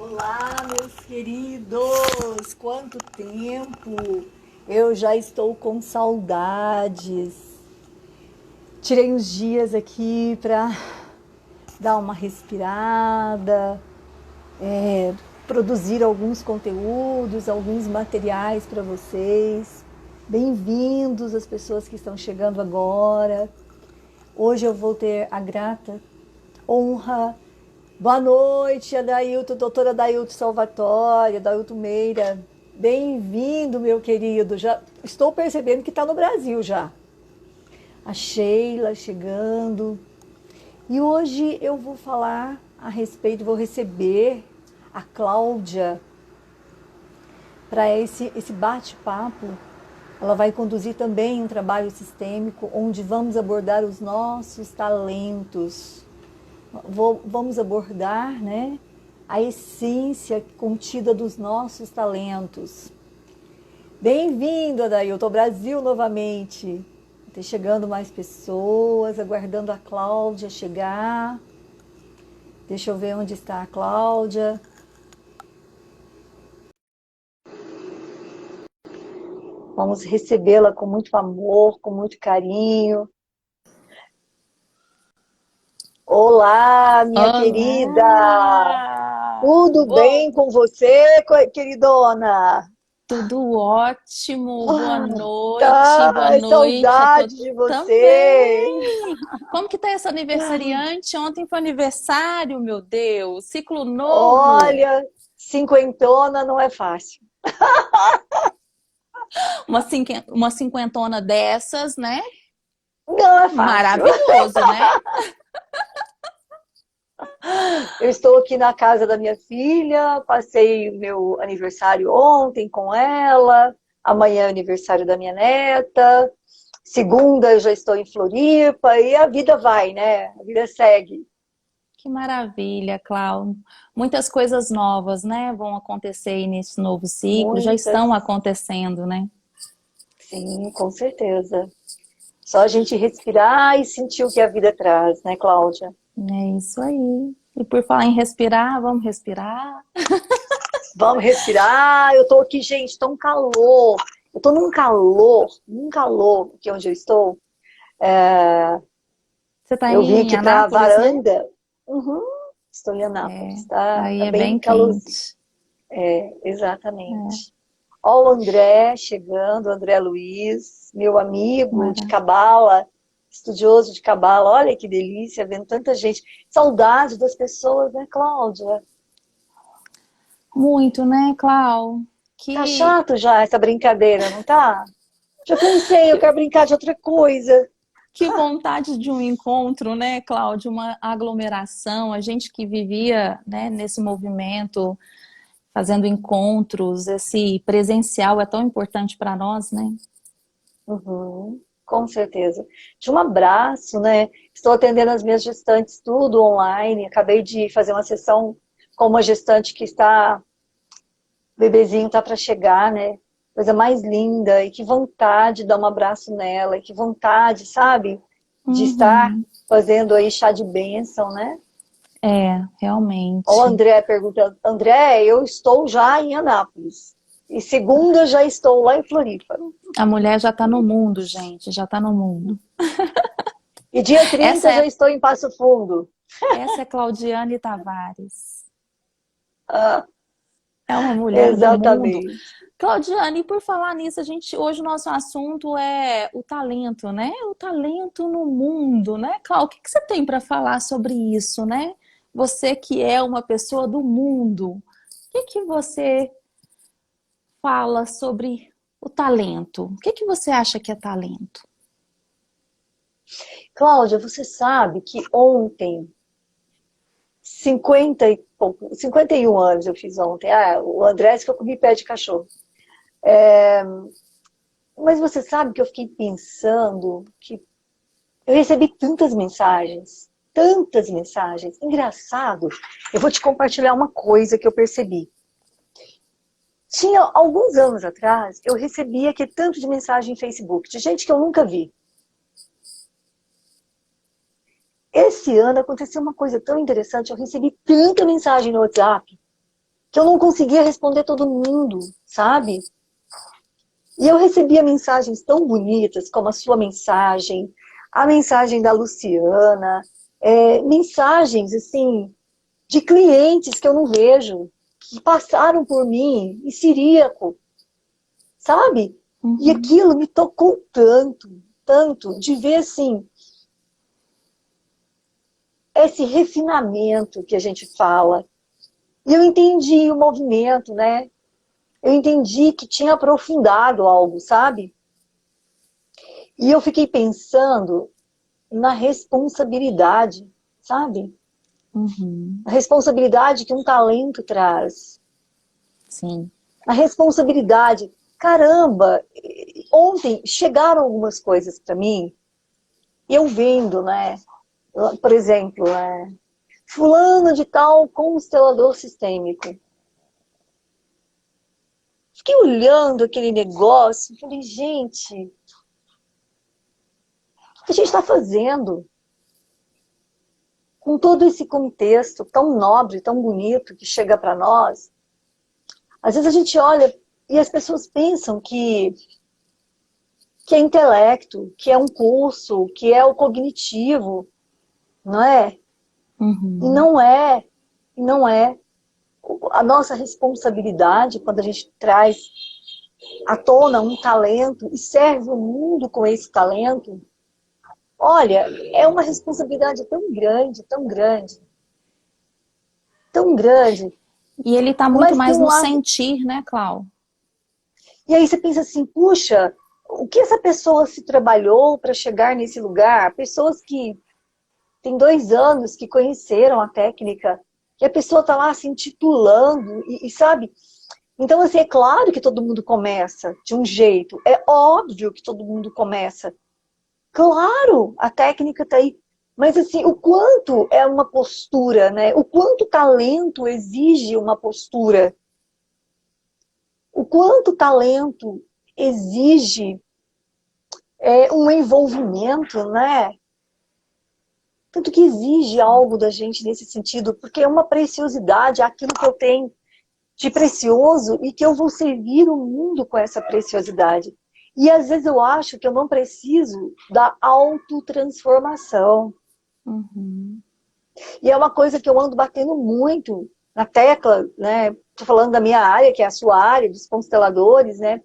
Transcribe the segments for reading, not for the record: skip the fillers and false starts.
Olá, meus queridos! Quanto tempo! Eu já estou com saudades. Tirei uns dias aqui para dar uma respirada, produzir alguns conteúdos, alguns materiais para vocês. Bem-vindos as pessoas que estão chegando agora. Hoje eu vou ter a grata honra. Boa noite, Adailton, doutora Adailton Salvatore, Adailton Meira. Bem-vindo, meu querido. Já estou percebendo que está no Brasil já. A Sheila chegando. E hoje eu vou falar a respeito, vou receber a Cláudia para esse bate-papo. Ela vai conduzir também um trabalho sistêmico onde vamos abordar os nossos talentos. Vamos abordar, né, a essência contida dos nossos talentos. Bem-vindo, Adailton, ao Brasil novamente. Está chegando mais pessoas, aguardando a Cláudia chegar. Deixa eu ver onde está a Cláudia. Vamos recebê-la com muito amor, com muito carinho. Olá, minha querida! Olá! Tudo bem com você, queridona? Tudo ótimo, boa Ai, noite a saudade todos de você! também. Como que tá essa aniversariante? Ontem foi aniversário, meu Deus, ciclo novo. Olha, cinquentona não é fácil. Uma cinquentona dessas, né? Não é fácil. Maravilhoso, né? Eu estou aqui na casa da minha filha, passei o meu aniversário ontem com ela, amanhã é o aniversário da minha neta, segunda eu já estou em Floripa e a vida vai, né? A vida segue. Que maravilha, Cláudio. Muitas coisas novas, né, vão acontecer aí nesse novo ciclo, já Muitas, estão acontecendo, né? sim, com certeza. Só a gente respirar e sentir o que a vida traz, né, Cláudia? É isso aí. E por falar em respirar, vamos respirar. Vamos respirar. Eu tô aqui, gente, tô um calor. Eu tô num calor aqui onde eu estou. Você está Eu vim em aqui para a Anápolis, né? varanda. Uhum, estou em É, Anápolis, tá? aí Tá é bem bem calorzinho. quente. É, É, exatamente. Ó o André chegando, o André Luiz, meu amigo de mara- cabala, estudioso de cabala. Olha que delícia, vendo tanta gente. Saudade das pessoas, né, Cláudia? Muito, né, Clau? Tá Que, chato já essa brincadeira, não tá? Já cansei, eu que, quero brincar de outra coisa. que vontade de um encontro, né, Cláudio? Uma aglomeração. A gente que vivia, né, nesse movimento, fazendo encontros, esse presencial é tão importante para nós, né? Uhum, com certeza. De um abraço, né? Estou atendendo as minhas gestantes tudo online. Acabei de fazer uma sessão com uma gestante que está, o bebezinho está para chegar, né? Coisa mais linda. E que vontade de dar um abraço nela. E que vontade, sabe? De estar Uhum. fazendo aí chá de bênção, né? É, Ó, o realmente. André perguntando, André, eu estou já em Anápolis. E segunda já estou lá em Floripa. A mulher já está no mundo, gente, já está no mundo. E dia 30 Essa já é, estou em Passo Fundo. essa é Claudiane Tavares. Ah, É uma mulher do mundo. exatamente. Claudiane, e por falar nisso, hoje o nosso assunto é o talento, né? O talento no mundo, né? Cláudia, o que que você tem para falar sobre isso, né? Você que é uma pessoa do mundo, o que que você fala sobre o talento? O que que você acha que é talento? Cláudia, você sabe que ontem, 51 anos eu fiz ontem. Ah, o André disse que eu comi pé de cachorro. Mas você sabe que eu fiquei pensando que eu recebi tantas mensagens. Engraçado, eu vou te compartilhar uma coisa que eu percebi. Tinha alguns anos atrás, eu recebia que tanto de mensagem em Facebook, de gente que eu nunca vi. Esse ano aconteceu uma coisa tão interessante, eu recebi tanta mensagem no WhatsApp. que eu não conseguia responder todo mundo, sabe? E eu recebia mensagens tão bonitas como a sua mensagem, a mensagem da Luciana, mensagens, assim, de clientes que eu não vejo, que passaram por mim, em Ciríaco, sabe? E Uhum. aquilo me tocou tanto, tanto, de ver, assim, esse refinamento que a gente fala. E eu entendi o movimento, né? Eu entendi que tinha aprofundado algo, sabe? E eu fiquei pensando na responsabilidade, sabe? Uhum. A responsabilidade que um talento traz. Sim. A responsabilidade. Caramba, ontem chegaram algumas coisas para mim, e eu vendo, né? Por exemplo, fulano de tal constelador sistêmico. Fiquei olhando aquele negócio e falei, gente, o que a gente está fazendo? Com todo esse contexto tão nobre, tão bonito que chega para nós, às vezes a gente olha e as pessoas pensam que é intelecto, que é um curso, que é o cognitivo, não é? E Uhum. não é, e não é. A nossa responsabilidade, quando a gente traz à tona um talento e serve o mundo com esse talento, olha, é uma responsabilidade tão grande, tão grande, tão grande, E ele está muito mas tem mais um no lado. sentir, né, Clau? E aí você pensa assim, puxa, o que essa pessoa se trabalhou para chegar nesse lugar? Pessoas que têm 2 anos que conheceram a técnica, e a pessoa está lá se intitulando, e sabe? Então, assim, é claro que todo mundo começa de um jeito, é óbvio que todo mundo começa. Claro, a técnica está aí. Mas, assim, o quanto é uma postura, né? O quanto talento exige uma postura. O quanto talento exige um envolvimento, né? Tanto que exige algo da gente nesse sentido, porque é uma preciosidade, aquilo que eu tenho de precioso e que eu vou servir o mundo com essa preciosidade. E às vezes eu acho que eu não preciso da autotransformação. Uhum. E é uma coisa que eu ando batendo muito na tecla, né? Estou falando da minha área, que é a sua área, dos consteladores, né?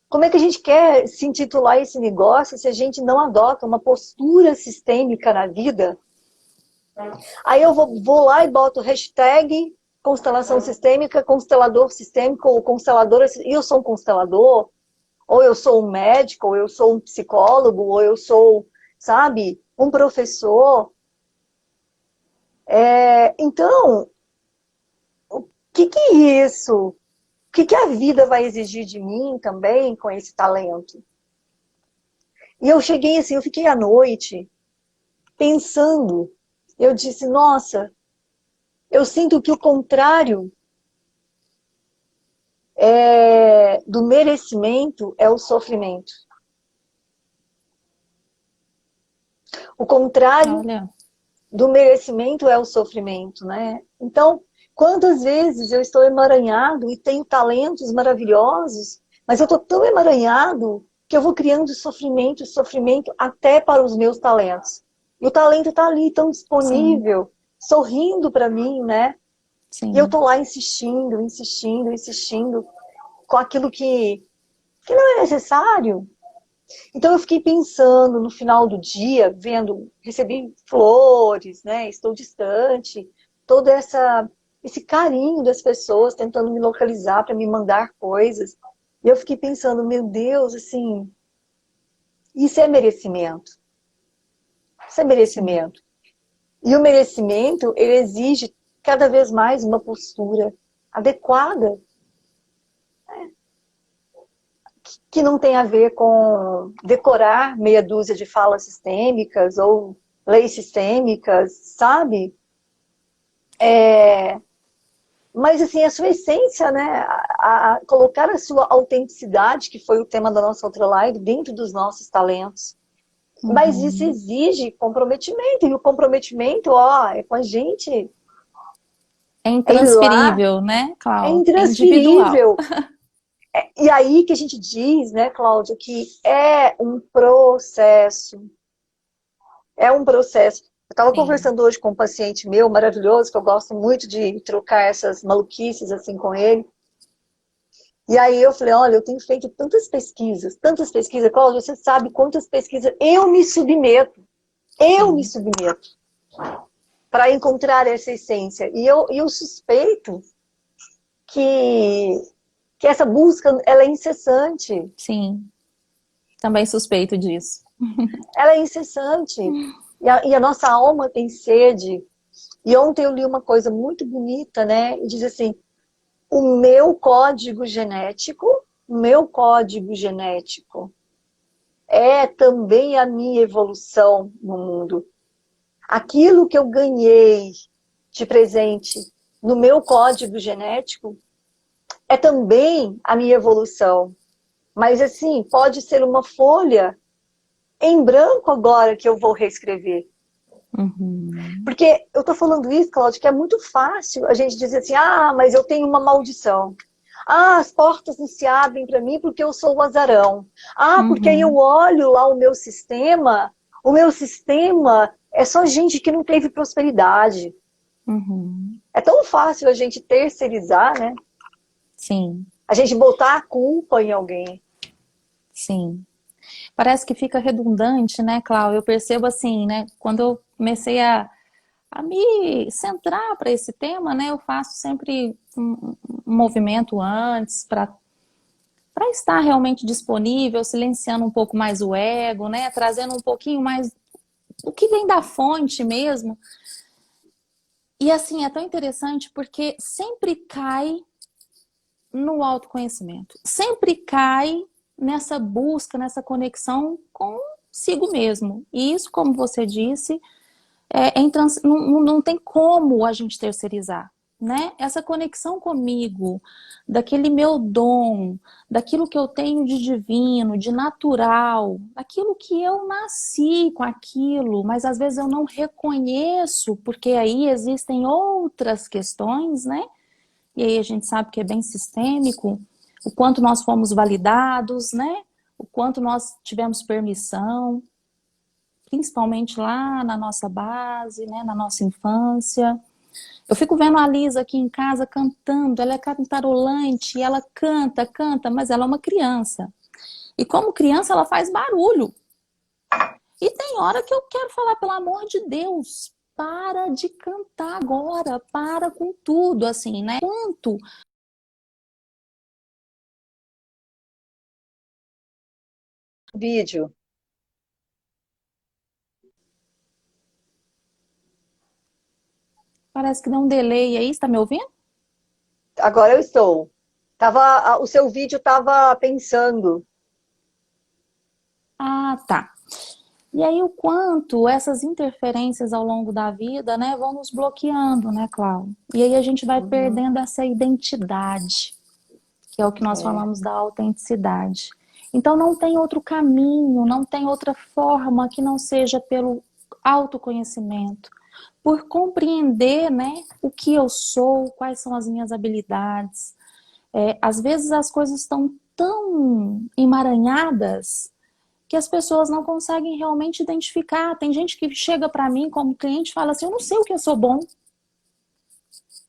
Como é que a gente quer se intitular esse negócio se a gente não adota uma postura sistêmica na vida? Aí eu vou lá e boto hashtag constelação sistêmica, constelador sistêmico, ou consteladora, e eu sou um constelador, ou eu sou um médico, ou eu sou um psicólogo, ou eu sou, sabe, um professor. Então, o que é isso? O que a vida vai exigir de mim também com esse talento? E eu cheguei assim, eu fiquei à noite pensando, eu disse, nossa, eu sinto que o contrário do merecimento é o sofrimento. O contrário Olha. do merecimento é o sofrimento, né? Então, quantas vezes eu estou emaranhado e tenho talentos maravilhosos, mas eu estou tão emaranhado que eu vou criando sofrimento, sofrimento até para os meus talentos. E o talento está ali, tão Sim, disponível, sorrindo para mim, né? E eu sim. estou lá insistindo, insistindo, insistindo com aquilo que não é necessário. Então eu fiquei pensando no final do dia, vendo, recebi flores, né? Estou distante, todo esse carinho das pessoas tentando me localizar para me mandar coisas. E eu fiquei pensando, meu Deus, assim, isso é merecimento. Isso é Sim. merecimento. E o merecimento, ele exige cada vez mais uma postura adequada, que não tem a ver com decorar meia dúzia de falas sistêmicas ou leis sistêmicas, sabe? Mas, assim, a sua essência, né? Colocar a sua autenticidade, que foi o tema da nossa outra live, dentro dos nossos talentos. Mas isso exige comprometimento, e o comprometimento, ó, é com a gente. É É ir lá, intransferível, né, é Clau? É individual. intransferível. E aí que a gente diz, né, Cláudia, que é um processo. É um processo. Eu estava Sim, conversando hoje com um paciente meu maravilhoso, que eu gosto muito de trocar essas maluquices assim com ele. E aí eu falei, olha, eu tenho feito tantas pesquisas, Cláudia, você sabe quantas pesquisas eu me sim, submeto para encontrar essa essência. E eu suspeito que, que essa busca ela é incessante. sim. Também suspeito disso. Ela é incessante. E a nossa alma tem sede. E ontem eu li uma coisa muito bonita, né? E diz assim, o meu código genético é também a minha evolução no mundo. Aquilo que eu ganhei de presente no meu código genético é também a minha evolução. Mas assim, pode ser uma folha em branco agora que eu vou reescrever. Uhum, Porque eu tô falando isso, Cláudia, que é muito fácil a gente dizer assim, ah, mas eu tenho uma maldição. Ah, as portas não se abrem para mim porque eu sou o azarão. Ah, porque aí eu uhum, olho lá o meu sistema é só gente que não teve prosperidade. uhum. É tão fácil a gente terceirizar, né? Sim, A gente botar a culpa em alguém. sim. Parece que fica redundante, né, Clau? Eu percebo assim, né? Quando eu comecei a me centrar para esse tema, né? Eu faço sempre um movimento antes para estar realmente disponível, silenciando um pouco mais o ego, né? Trazendo um pouquinho mais o que vem da fonte mesmo. E assim, é tão interessante porque sempre cai no autoconhecimento, sempre cai nessa busca, nessa conexão consigo mesmo. E isso, como você disse, não tem como a gente terceirizar, né? Essa conexão comigo, daquele meu dom, daquilo que eu tenho de divino, de natural, daquilo que eu nasci com aquilo, mas às vezes eu não reconheço, porque aí existem outras questões, né? E aí a gente sabe que é bem sistêmico, o quanto nós fomos validados, né? O quanto nós tivemos permissão, principalmente lá na nossa base, né, na nossa infância. Eu fico vendo a Lisa aqui em casa cantando, ela é cantarolante, ela canta, canta, mas ela é uma criança. E como criança ela faz barulho. E tem hora que eu quero falar, pelo amor de Deus, para de cantar agora, para com tudo, assim, né? Quanto Vídeo. parece que dá um delay aí, está me ouvindo? Agora eu estou. O seu vídeo estava pensando. Ah, tá. E aí o quanto essas interferências ao longo da vida, né, vão nos bloqueando, né, Cláudia? E aí a gente vai Uhum, perdendo essa identidade, que é o que nós é. falamos da autenticidade. Então não tem outro caminho, não tem outra forma que não seja pelo autoconhecimento, por compreender, né, o que eu sou, quais são as minhas habilidades. Às vezes as coisas estão tão emaranhadas que as pessoas não conseguem realmente identificar. Tem gente que chega para mim como cliente e fala assim, eu não sei o que eu sou bom.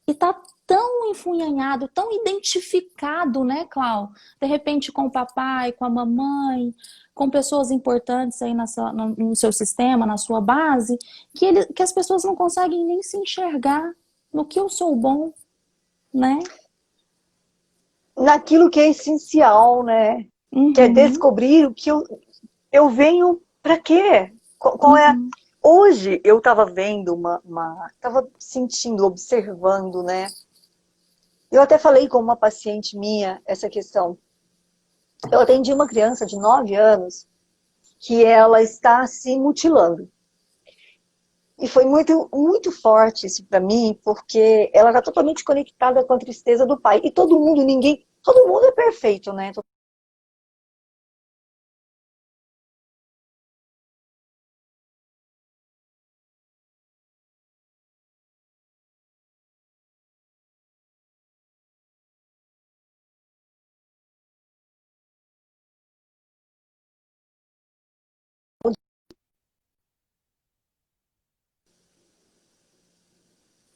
E tá tão enfunhanhado, tão identificado, né, Clau? De repente com o papai, com a mamãe, com pessoas importantes aí no seu sistema, na sua base, que as pessoas não conseguem nem se enxergar no que eu sou bom, né? Naquilo que é essencial, né? Que é Uhum, descobrir o que eu venho para quê? Qual é? uhum, Hoje eu estava vendo estava sentindo, observando, né? Eu até falei com uma paciente minha essa questão. Eu atendi uma criança de 9 anos que ela está se mutilando. E foi muito, muito forte isso para mim, porque ela está totalmente conectada com a tristeza do pai. E todo mundo é perfeito, né?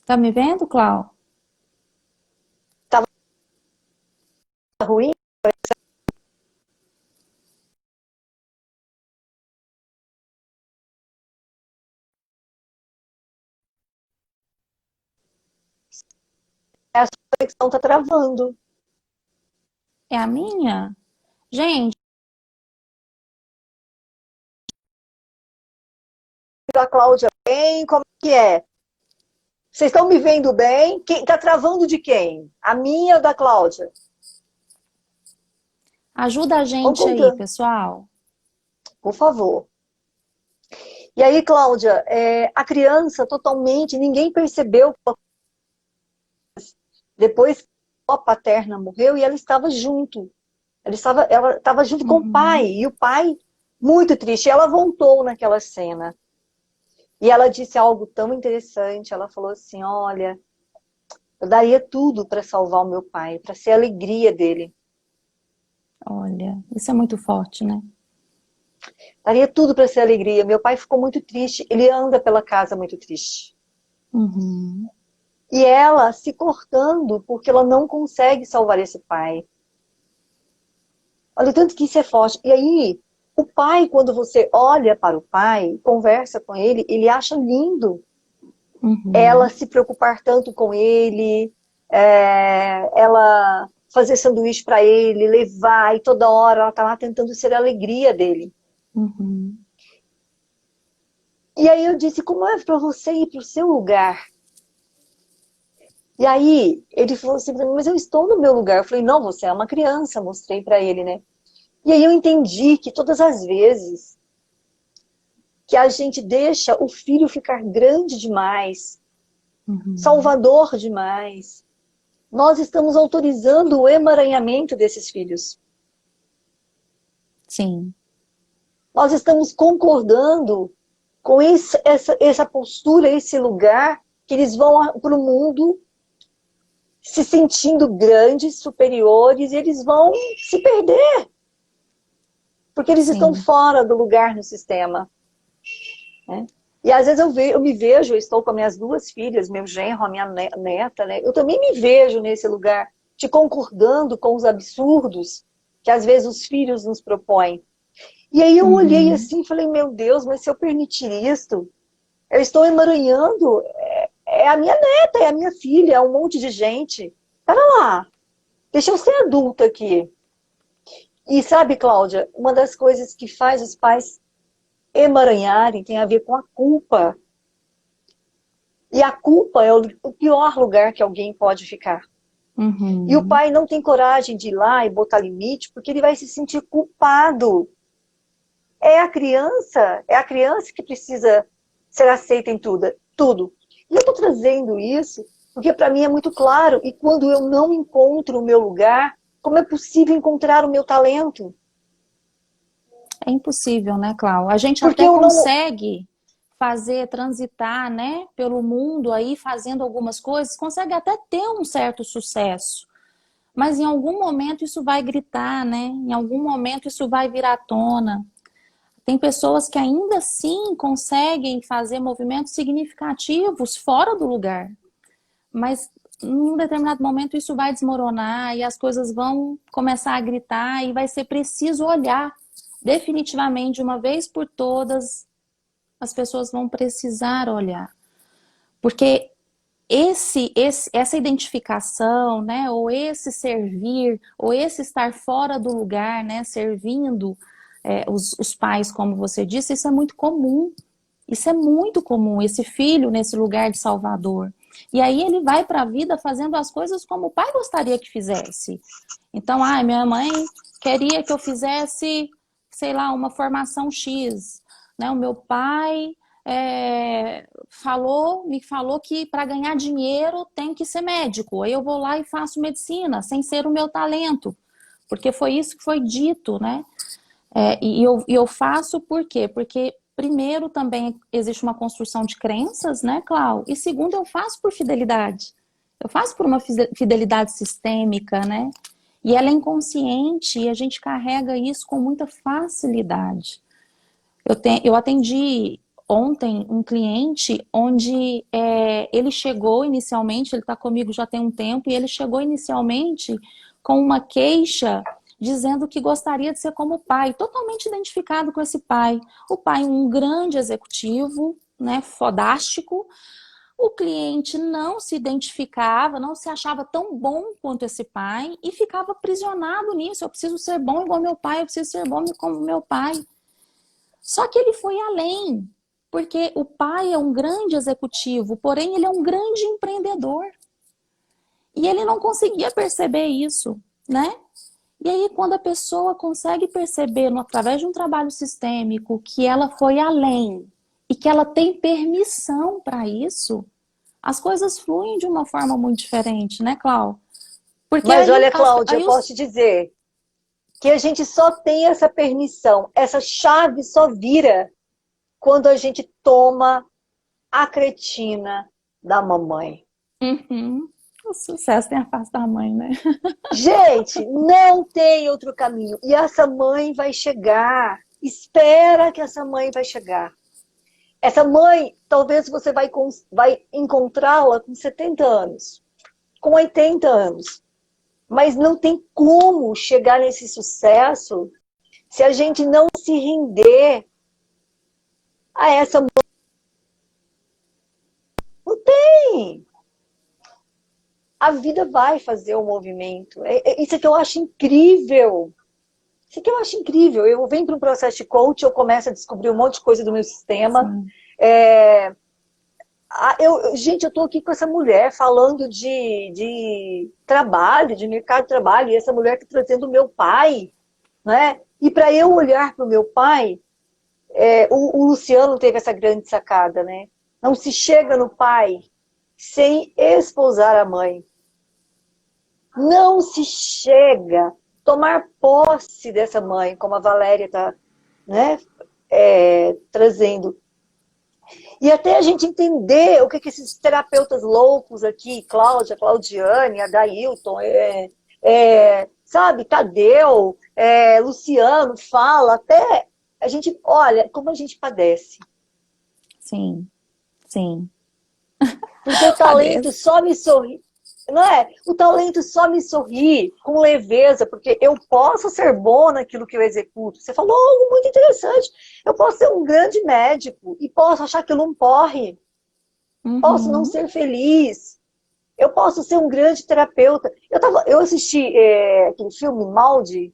Tá me vendo, Clau? Tava ruim? A sua conexão tá travando. É a minha? Gente, A Cláudia bem, como que é? Vocês estão me vendo bem? Quem tá travando de quem? A minha ou da Cláudia? ajuda a Vão gente aí, contando, pessoal. por favor. E aí, Cláudia, a criança totalmente, ninguém percebeu depois que a avó paterna morreu e ela estava junto. Ela estava junto com o pai, Uhum. e o pai muito triste. E ela voltou naquela cena. E ela disse algo tão interessante. Ela falou assim: olha, eu daria tudo para salvar o meu pai, para ser a alegria dele. Olha, isso é muito forte, né? Daria tudo para ser a alegria. Meu pai ficou muito triste. Ele anda pela casa muito triste. Uhum. E ela se cortando porque ela não consegue salvar esse pai. Olha, tanto que isso é forte. E aí, o pai, quando você olha para o pai, conversa com ele acha lindo ela Uhum. se preocupar tanto com ele, ela fazer sanduíche para ele, levar, e toda hora ela tá lá tentando ser a alegria dele. Uhum. E aí eu disse, como é para você ir para o seu lugar? E aí ele falou assim, mas eu estou no meu lugar. Eu falei, não, você é uma criança, mostrei para ele, né? E aí eu entendi que todas as vezes que a gente deixa o filho ficar grande demais, Uhum. salvador demais, nós estamos autorizando o emaranhamento desses filhos. Sim, Nós estamos concordando com essa postura, esse lugar, que eles vão para o mundo se sentindo grandes, superiores, e eles vão se perder, porque eles estão sim. fora do lugar no sistema. Né? E às vezes eu me vejo, eu estou com as minhas duas filhas, meu genro, a minha neta, né? Eu também me vejo nesse lugar, de concordando com os absurdos que às vezes os filhos nos propõem. E aí eu olhei Uhum. assim e falei, meu Deus, mas se eu permitir isso, eu estou emaranhando, é a minha neta, é a minha filha, é um monte de gente. Pera lá, deixa eu ser adulta aqui. E sabe, Cláudia, uma das coisas que faz os pais emaranharem tem a ver com a culpa. E a culpa é o pior lugar que alguém pode ficar. E o Uhum. pai não tem coragem de ir lá e botar limite, porque ele vai se sentir culpado. É a criança que precisa ser aceita em tudo. E eu estou trazendo isso porque para mim é muito claro, e quando eu não encontro o meu lugar, como é possível encontrar o meu talento? É impossível, né, Clau? A gente Porque até eu não. consegue fazer, transitar, né, pelo mundo aí, fazendo algumas coisas, consegue até ter um certo sucesso. Mas em algum momento isso vai gritar, né? Em algum momento isso vai vir à tona. Tem pessoas que ainda assim conseguem fazer movimentos significativos fora do lugar, mas num determinado momento isso vai desmoronar e as coisas vão começar a gritar e vai ser preciso olhar definitivamente de uma vez por todas. As pessoas vão precisar olhar, porque essa identificação, né, ou esse servir, ou esse estar fora do lugar, né, servindo os pais, como você disse, isso é muito comum. Isso é muito comum, esse filho nesse lugar de salvador. E aí ele vai para a vida fazendo as coisas como o pai gostaria que fizesse. Então, minha mãe queria que eu fizesse, sei lá, uma formação X, né? O meu pai me falou que para ganhar dinheiro tem que ser médico. Aí eu vou lá e faço medicina, sem ser o meu talento, porque foi isso que foi dito, né? E eu faço por quê? Porque primeiro também existe uma construção de crenças, né, Clau? E segundo, eu faço por fidelidade. Eu faço por uma fidelidade sistêmica, né? E ela é inconsciente e a gente carrega isso com muita facilidade. Eu atendi ontem um cliente onde ele chegou inicialmente, ele está comigo já tem um tempo, e ele chegou inicialmente com uma queixa dizendo que gostaria de ser como o pai, totalmente identificado com esse pai. O pai, um grande executivo, né, fodástico. O cliente não se identificava, não se achava tão bom quanto esse pai e ficava aprisionado nisso. Eu preciso ser bom igual meu pai, eu preciso ser bom como meu pai. Só que ele foi além, porque o pai é um grande executivo, porém ele é um grande empreendedor. E ele não conseguia perceber isso, né? E aí, quando a pessoa consegue perceber, através de um trabalho sistêmico, que ela foi além e que ela tem permissão para isso, as coisas fluem de uma forma muito diferente, né, Clau? Porque Mas aí, olha, Cláudia, aí eu posso os... te dizer que a gente só tem essa permissão, essa chave só vira quando a gente toma a cretina da mamãe. Uhum. O sucesso tem a face da mãe, né? Gente, não tem outro caminho. E essa mãe vai chegar. Espera que essa mãe vai chegar. Essa mãe, talvez você vai encontrá-la com 70 anos, com 80 anos. Mas não tem como chegar nesse sucesso se a gente não se render a essa mãe. Não tem. A vida vai fazer o movimento. Isso que eu acho incrível. Isso que eu acho incrível. Eu venho para um processo de coach, eu começo a descobrir um monte de coisa do meu sistema. Sim. Gente, eu estou aqui com essa mulher falando de trabalho, de mercado de trabalho, e essa mulher está trazendo o meu pai, né? E para eu olhar para o meu pai, o Luciano teve essa grande sacada, né? Não se chega no pai sem esposar a mãe. Não se chega tomar posse dessa mãe, como a Valéria está, né, trazendo. E até a gente entender o que esses terapeutas loucos aqui, Cláudia, Claudiane, Adailton, sabe, Tadeu, Luciano, fala, até a gente, olha, como a gente padece. Sim, sim. Porque o talento Padeço. só me sorri. Não é? O talento só me sorri com leveza, porque eu posso ser bom naquilo que eu executo. Você falou algo muito interessante. Eu posso ser um grande médico e posso achar aquilo um porre. Posso não Uhum. ser feliz. Eu posso ser um grande terapeuta. Eu assisti aquele filme Maldi,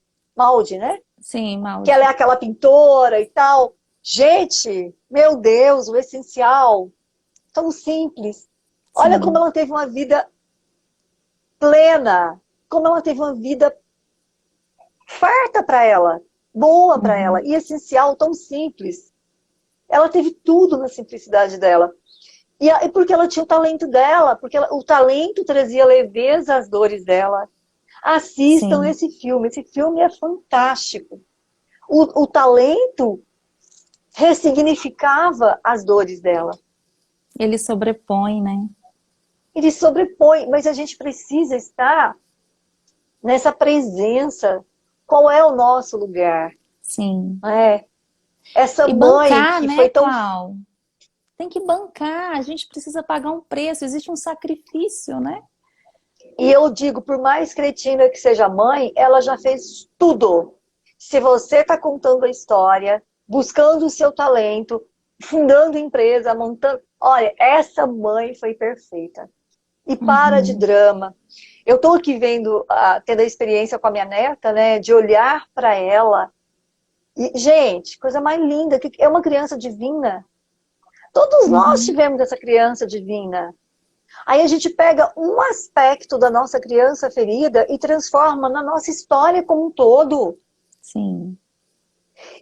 né? Sim, Que ela é Maud. aquela pintora e tal. Gente, meu Deus, o essencial. Tão simples. Olha como Sim. ela teve uma vida plena, como ela teve uma vida farta para ela, boa para ela, Uhum. e essencial, tão simples. Ela teve tudo na simplicidade dela. E porque ela tinha o talento dela, porque o talento trazia leveza às dores dela. Assistam Sim. esse filme é fantástico. O talento ressignificava as dores dela. Ele sobrepõe, né? Ele sobrepõe, mas a gente precisa estar nessa presença. Qual é o nosso lugar? Sim. É, essa E mãe bancar, que né, foi tão... Clau? Tem que bancar, a gente precisa pagar um preço, existe um sacrifício, né? E eu digo, por mais cretina que seja a mãe, ela já fez tudo. Se você está contando a história, buscando o seu talento, fundando empresa, montando... Olha, essa mãe foi perfeita. E para de Uhum. drama. Eu estou aqui vendo, tendo a experiência com a minha neta, né, de olhar para ela. E, gente, coisa mais linda, que é uma criança divina. Todos nós Uhum. tivemos essa criança divina. Aí a gente pega um aspecto da nossa criança ferida e transforma na nossa história como um todo. Sim.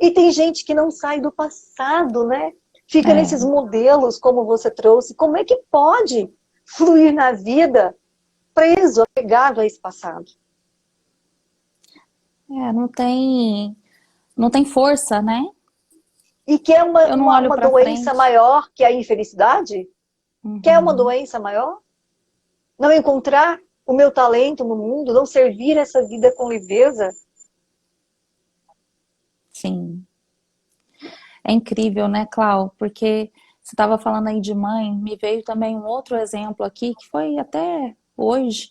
E tem gente que não sai do passado, né? Fica nesses É. modelos, como você trouxe. Como é que pode fluir na vida preso, apegado a esse passado? Não tem força, né? E quer Eu não olho uma para doença frente. maior que a infelicidade? Quer uma Uhum. doença maior? Não encontrar o meu talento no mundo? Não servir essa vida com leveza? Sim. É incrível, né, Clau? Porque você estava falando aí de mãe, me veio também um outro exemplo aqui, que foi até hoje,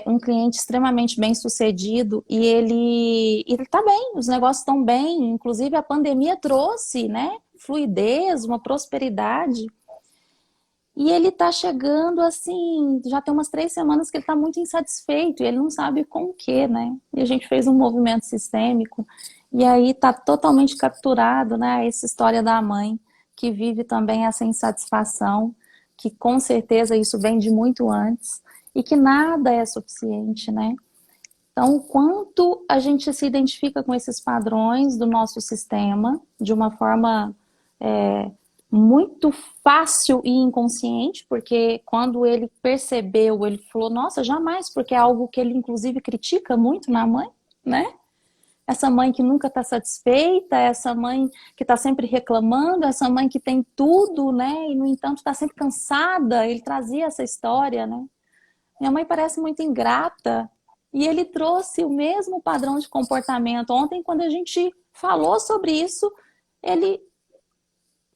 um cliente extremamente bem sucedido e ele tá bem, os negócios estão bem, inclusive a pandemia trouxe, né, fluidez, uma prosperidade. E ele tá chegando assim, já tem umas 3 semanas que ele tá muito insatisfeito e ele não sabe com o que, né? E a gente fez um movimento sistêmico e aí tá totalmente capturado, né? Essa história da mãe que vive também essa insatisfação, que com certeza isso vem de muito antes e que nada é suficiente, né? Então, o quanto a gente se identifica com esses padrões do nosso sistema de uma forma muito fácil e inconsciente, porque quando ele percebeu, ele falou, nossa, jamais, porque é algo que ele inclusive critica muito na mãe, né? Essa mãe que nunca está satisfeita, essa mãe que está sempre reclamando, essa mãe que tem tudo, né? E no entanto está sempre cansada. Ele trazia essa história, né? Minha mãe parece muito ingrata. E ele trouxe o mesmo padrão de comportamento. Ontem, quando a gente falou sobre isso, ele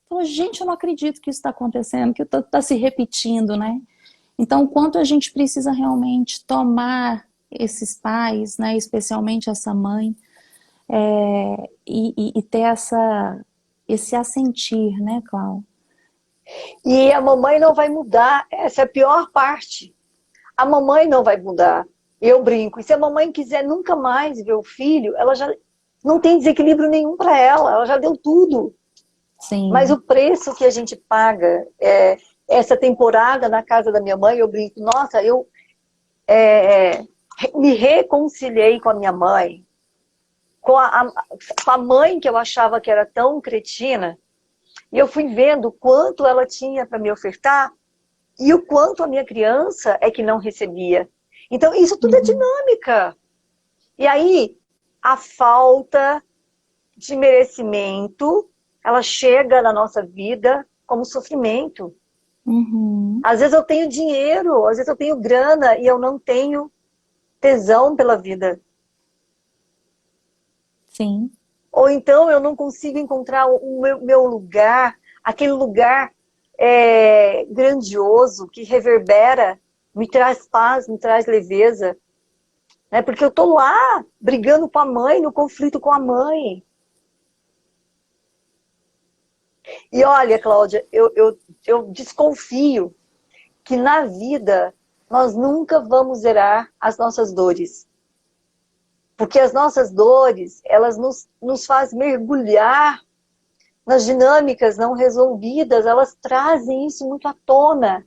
falou, gente, eu não acredito que isso está acontecendo, que está se repetindo, né? Então, o quanto a gente precisa realmente tomar esses pais, né? Especialmente essa mãe, e ter esse assentir, né, Clau? E a mamãe não vai mudar, essa é a pior parte. A mamãe não vai mudar. Eu brinco. E se a mamãe quiser nunca mais ver o filho, ela já não tem desequilíbrio nenhum para ela já deu tudo. Mas Sim. o preço que a gente paga, essa temporada na casa da minha mãe, eu brinco, nossa, eu me reconciliei com a minha mãe, com a mãe que eu achava que era tão cretina, e eu fui vendo o quanto ela tinha para me ofertar e o quanto a minha criança é que não recebia. Então, isso tudo é dinâmica. E aí, a falta de merecimento, ela chega na nossa vida como sofrimento. Uhum. Às vezes eu tenho dinheiro, às vezes eu tenho grana e eu não tenho tesão pela vida. Sim. Ou então eu não consigo encontrar o meu lugar, aquele lugar grandioso que reverbera, me traz paz, me traz leveza. Né? Porque eu tô lá brigando com a mãe, no conflito com a mãe. E olha, Cláudia, eu desconfio que na vida nós nunca vamos zerar as nossas dores. Porque as nossas dores, elas nos fazem mergulhar nas dinâmicas não resolvidas, elas trazem isso muito à tona.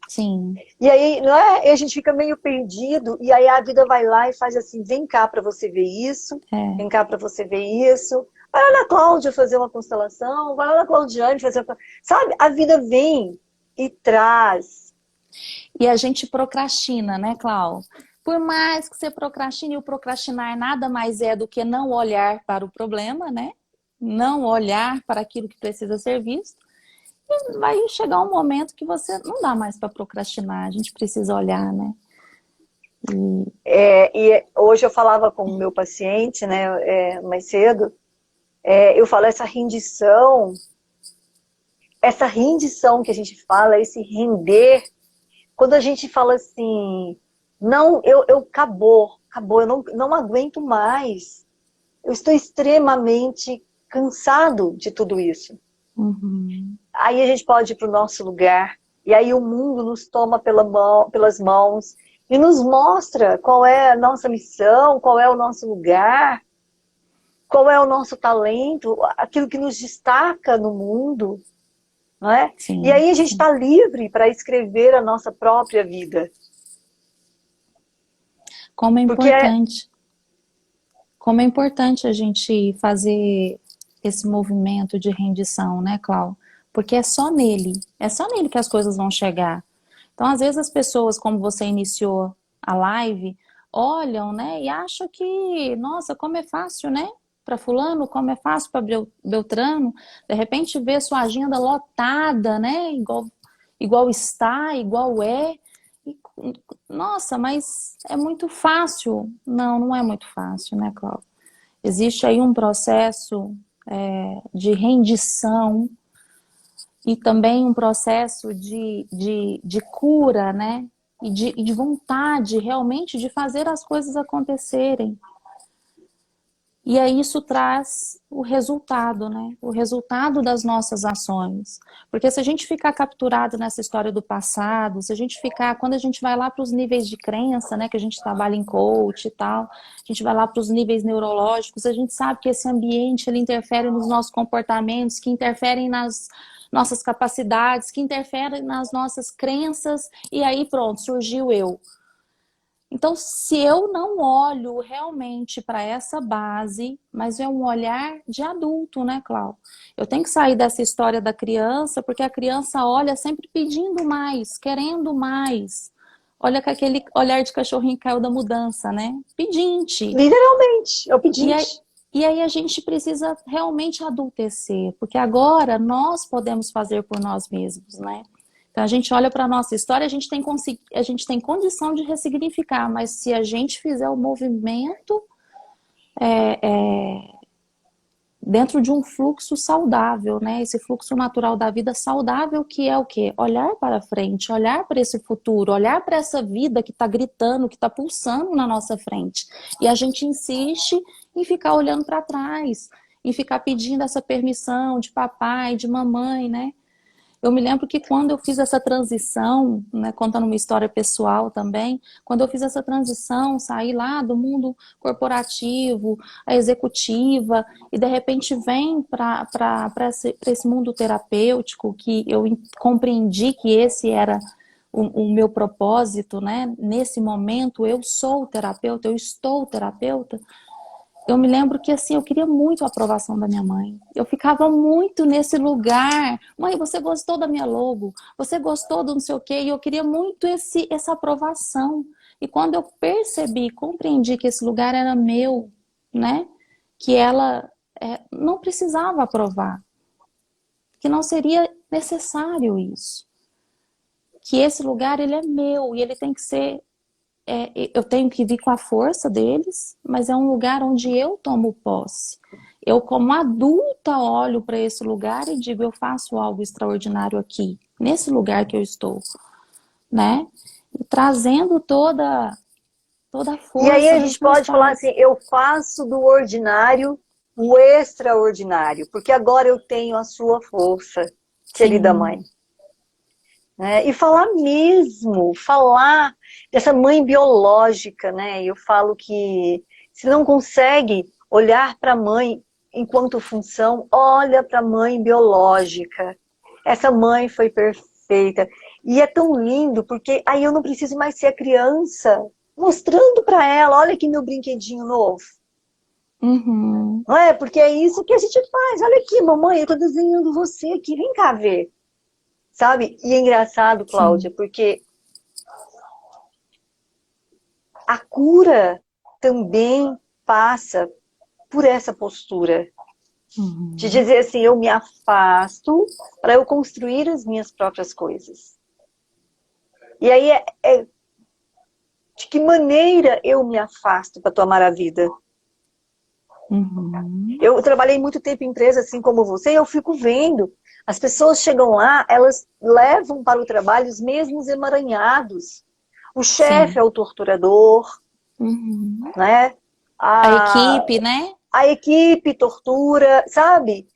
Sim. E aí, não é? A gente fica meio perdido, e aí a vida vai lá e faz assim, vem cá para você ver isso, vem cá para você ver isso. Vai lá na Cláudia fazer uma constelação, vai lá na Claudiane fazer uma... Sabe, a vida vem e traz. E a gente procrastina, né, Clau? Por mais que você procrastine, o procrastinar nada mais é do que não olhar para o problema, né? Não olhar para aquilo que precisa ser visto. E vai chegar um momento que você não dá mais para procrastinar, a gente precisa olhar, né? E hoje eu falava com o meu paciente, né, mais cedo, eu falo essa rendição que a gente fala, esse render, quando a gente fala assim, não, acabou, eu não aguento mais, eu estou extremamente cansado de tudo isso. Uhum. Aí a gente pode ir para o nosso lugar, e aí o mundo nos toma pelas mãos, e nos mostra qual é a nossa missão, qual é o nosso lugar, qual é o nosso talento, aquilo que nos destaca no mundo, não é? Sim, E aí a gente sim. está livre para escrever a nossa própria vida. Como é Porque importante. Como é importante a gente fazer esse movimento de rendição, né, Clau? Porque é só nele que as coisas vão chegar. Então, às vezes as pessoas, como você iniciou a live, olham, né, e acham que, nossa, como é fácil, né? Para fulano, como é fácil para Beltrano. De repente vê sua agenda lotada, né? Igual está, igual é. E, nossa, mas é muito fácil. Não, não é muito fácil, né, Cláudia? Existe aí um processo de rendição e também um processo de cura, né? E de vontade realmente de fazer as coisas acontecerem. E aí isso traz o resultado, né? O resultado das nossas ações. Porque se a gente ficar capturado nessa história do passado, se a gente ficar, quando a gente vai lá para os níveis de crença, né? Que a gente trabalha em coach e tal, a gente vai lá para os níveis neurológicos, a gente sabe que esse ambiente ele interfere nos nossos comportamentos, que interferem nas nossas capacidades, que interferem nas nossas crenças, e aí pronto, surgiu eu. Então, se eu não olho realmente para essa base, mas é um olhar de adulto, né, Clau? Eu tenho que sair dessa história da criança, porque a criança olha sempre pedindo mais, querendo mais. Olha com aquele olhar de cachorrinho que caiu da mudança, né? Pedinte. Literalmente, é o E aí, pedinte. e aí a gente precisa realmente adultecer, porque agora nós podemos fazer por nós mesmos, né? Então a gente olha para a nossa história, a gente tem condição de ressignificar, mas se a gente fizer o movimento dentro de um fluxo saudável, né? Esse fluxo natural da vida saudável que é o quê? Olhar para frente, olhar para esse futuro, olhar para essa vida que está gritando, que está pulsando na nossa frente. E a gente insiste em ficar olhando para trás, em ficar pedindo essa permissão de papai, de mamãe, né? Eu me lembro que quando eu fiz essa transição, né, contando uma história pessoal também, quando eu fiz essa transição, saí lá do mundo corporativo, a executiva, e de repente vem para esse mundo terapêutico, que eu compreendi que esse era o meu propósito, né? Nesse momento, eu sou terapeuta, eu estou terapeuta. Eu me lembro que assim, eu queria muito a aprovação da minha mãe. Eu ficava muito nesse lugar. Mãe, você gostou da minha logo? Você gostou do não sei o quê? E eu queria muito essa aprovação. E quando eu percebi, compreendi que esse lugar era meu, né? Que ela não precisava aprovar. Que não seria necessário isso. Que esse lugar, ele é meu e ele tem que ser eu tenho que vir com a força deles, mas é um lugar onde eu tomo posse. Eu, como adulta, olho para esse lugar e digo, eu faço algo extraordinário aqui, nesse lugar que eu estou, né? E trazendo toda a E aí força a dos gente meus pode falar pais. assim, eu faço do ordinário o extraordinário, porque agora eu tenho a sua força, querida Sim. mãe. Né? E falar mesmo, falar dessa mãe biológica, né? Eu falo que se não consegue olhar para a mãe enquanto função, olha para a mãe biológica. Essa mãe foi perfeita. E é tão lindo, porque aí eu não preciso mais ser a criança, mostrando para ela, olha aqui meu brinquedinho novo. Uhum. Não é? Porque é isso que a gente faz. Olha aqui, mamãe, eu estou desenhando você aqui, vem cá ver. Sabe? E é engraçado, Cláudia, Sim. porque a cura também passa por essa postura. De Uhum. dizer assim, eu me afasto para eu construir as minhas próprias coisas. E aí de que maneira eu me afasto para tomar a vida? Uhum. Eu trabalhei muito tempo em empresa assim como você e eu fico vendo. As pessoas chegam lá, elas levam para o trabalho os mesmos emaranhados. O chefe Sim. é o torturador, Uhum. né? A A, equipe, né? a equipe tortura, sabe?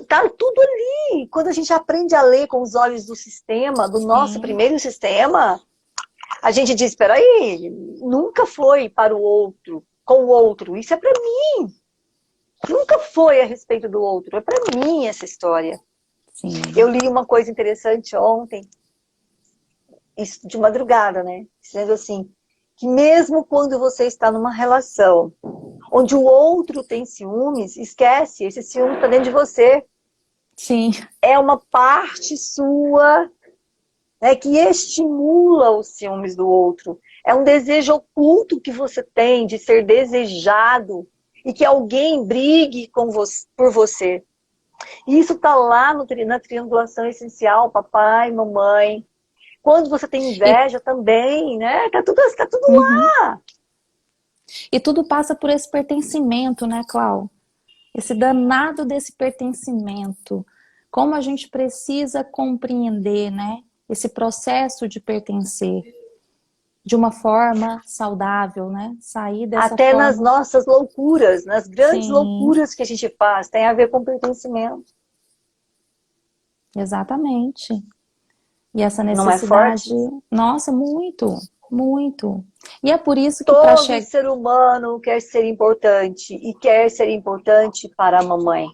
Tá tudo ali. Quando a gente aprende a ler com os olhos do sistema, do nosso Sim. primeiro sistema, a gente diz, espera aí, nunca foi para o outro, com o outro. Isso é para mim. Nunca foi a respeito do outro. É para mim essa história. Eu Sim. li uma coisa interessante ontem, isso de madrugada, né? Dizendo assim, que mesmo quando você está numa relação onde o outro tem ciúmes, esquece, esse ciúme está dentro de você. Sim. É uma parte sua, né, que estimula os ciúmes do outro. É um desejo oculto que você tem de ser desejado e que alguém brigue com você, por você. E isso está lá na triangulação essencial, papai, mamãe. Quando você tem E, inveja também, né? Tá tudo uhum. lá. E tudo passa por esse pertencimento, né, Clau? esse danado desse pertencimento. Como a gente precisa compreender, né, esse processo de pertencer de uma forma saudável, né? Sair dessa Até nas forma. nossas loucuras, nas grandes Sim, loucuras que a gente faz, tem a ver com pertencimento. exatamente. E essa Não é necessidade, forte? nossa, muito, muito. E é por isso que para Todo chegar. ser humano quer ser importante e quer ser importante para a mamãe.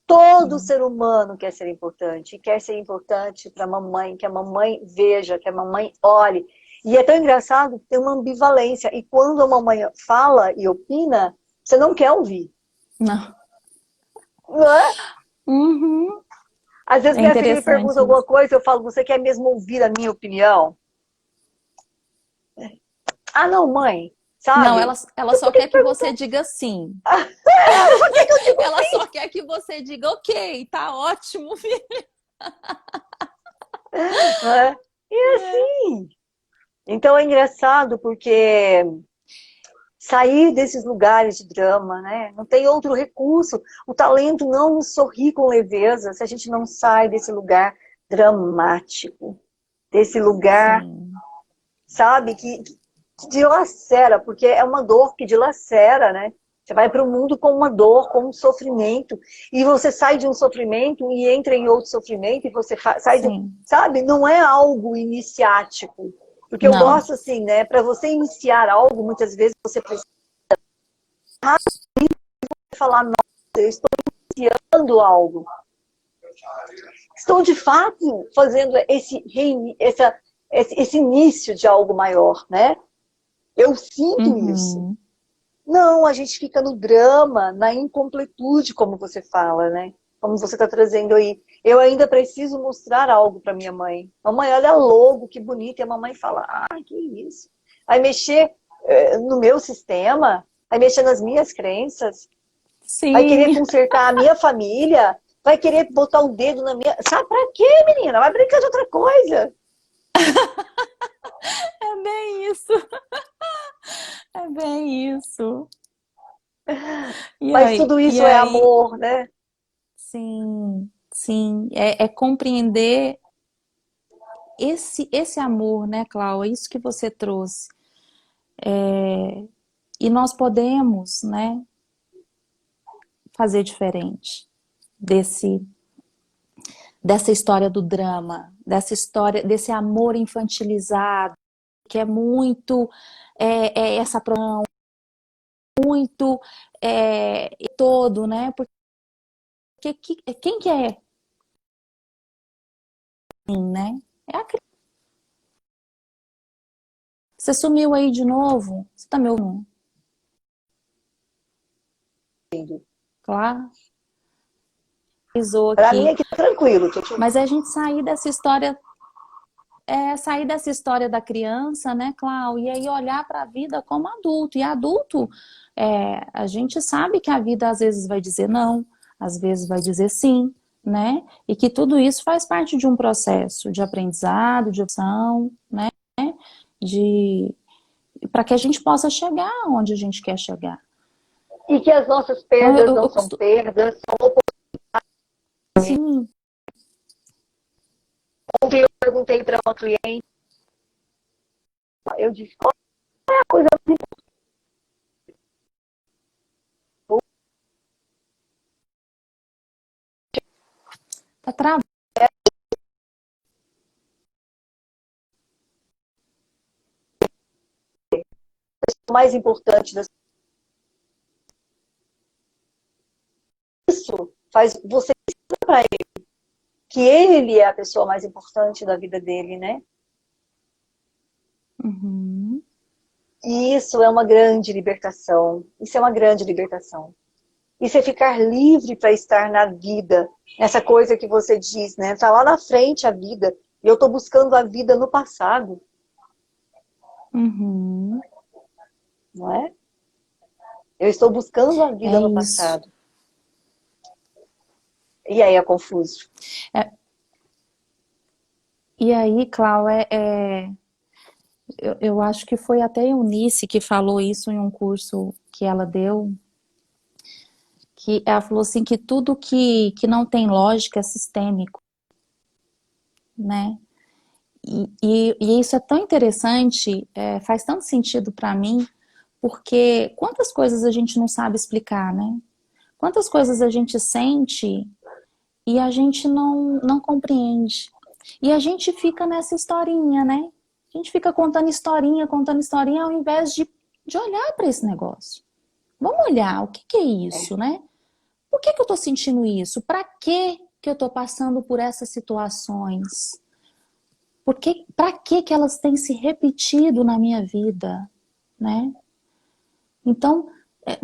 Todo Sim, ser humano quer ser importante e quer ser importante para a mamãe, que a mamãe veja, que a mamãe olhe. E é tão engraçado, tem uma ambivalência. E quando a mamãe fala e opina, você não quer ouvir. não. Não é? Uhum. Às vezes É minha filha me pergunta interessante alguma isso. coisa, eu falo, você quer mesmo ouvir a minha opinião? Ah, não, mãe, Não, sabe? ela Mas só por que quer que que você perguntou? diga sim. Ela só quer que eu diga Ela sim. só quer que você diga ok, tá ótimo, filho. Não é? E assim. Então é engraçado porque sair desses lugares de drama, né? Não tem outro recurso. O talento não nos sorri com leveza se a gente não sai desse lugar dramático, desse lugar, Sim, sabe, que dilacera, porque é uma dor que dilacera, né? Você vai para o mundo com uma dor, com um sofrimento, e você sai de um sofrimento e entra em outro sofrimento, e você sai de, sim. sabe? Não é algo iniciático. Porque eu Não, gosto assim, né? Para você iniciar algo, muitas vezes você precisa falar, nossa, eu estou iniciando algo. Estou de fato fazendo esse início de algo maior, né? Eu sinto isso. uhum. Não, a gente fica no drama, na incompletude, como você fala, né? Como você está trazendo aí. Eu ainda preciso mostrar algo para minha mãe. Mamãe, olha logo, que bonito. E a mamãe fala, ah, que isso. Aí mexer no meu sistema, aí mexer nas minhas crenças, vai querer Sim, consertar a minha família, vai querer botar o dedo na minha... Sabe pra quê, menina? Vai brincar de outra coisa. é bem isso. É bem isso. Mas tudo E isso é aí, amor, né? sim, sim, é compreender esse amor, né, Cláudia? É isso que você trouxe. E nós podemos, né, fazer diferente desse dessa história do drama, dessa história, desse amor infantilizado, que é muito essa muito todo, né? Porque quem que é assim, né? É a criança. Você sumiu aí de novo? Você tá me ouvindo? Claro, avisou Pra mim aqui. aqui tranquilo, tô te Mas é a gente sair dessa história da criança, né, Clau? E aí olhar para a vida como adulto. E adulto, a gente sabe que a vida às vezes vai dizer não, às vezes vai dizer sim, né? E que tudo isso faz parte de um processo de aprendizado, de opção, né? De para que a gente possa chegar onde a gente quer chegar. E que as nossas Então perdas não eu são costumo, perdas, são oportunidades. sim, Ontem eu perguntei para uma cliente, eu disse, qual é a coisa mais tá travado. mais importante disso? Faz você para ele que ele é a pessoa mais importante da vida dele, né? Uhum, E isso é uma grande libertação. Isso é uma grande libertação. Isso é ficar livre para estar na vida. Essa coisa que você diz, né? Tá lá na frente a vida. E eu estou buscando a vida no passado, uhum, não é? Eu estou buscando a vida é no isso. passado. E aí é confuso. É, e aí, Clau, eu acho que foi até a Eunice que falou isso em um curso que ela deu, que ela falou assim que tudo que não tem lógica é sistêmico, né? E isso é tão interessante, faz tanto sentido para mim, porque quantas coisas a gente não sabe explicar, né? Quantas coisas a gente sente e a gente não compreende. E a gente fica nessa historinha, né? A gente fica contando historinha, ao invés de olhar para esse negócio. Vamos olhar, o que que é isso, né? Por que que eu tô sentindo isso? Para que que eu tô passando por essas situações? Para que elas têm se repetido na minha vida, né? Então,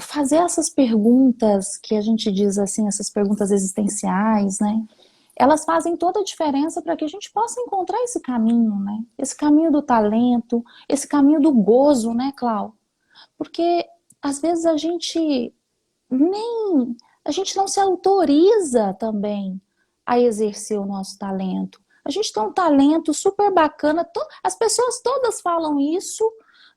fazer essas perguntas que a gente diz assim, essas perguntas existenciais, né? Elas fazem toda a diferença para que a gente possa encontrar esse caminho, né? Esse caminho do talento, esse caminho do gozo, né, Clau? Porque às vezes a gente não se autoriza também a exercer o nosso talento. A gente tem um talento super bacana, as pessoas todas falam isso,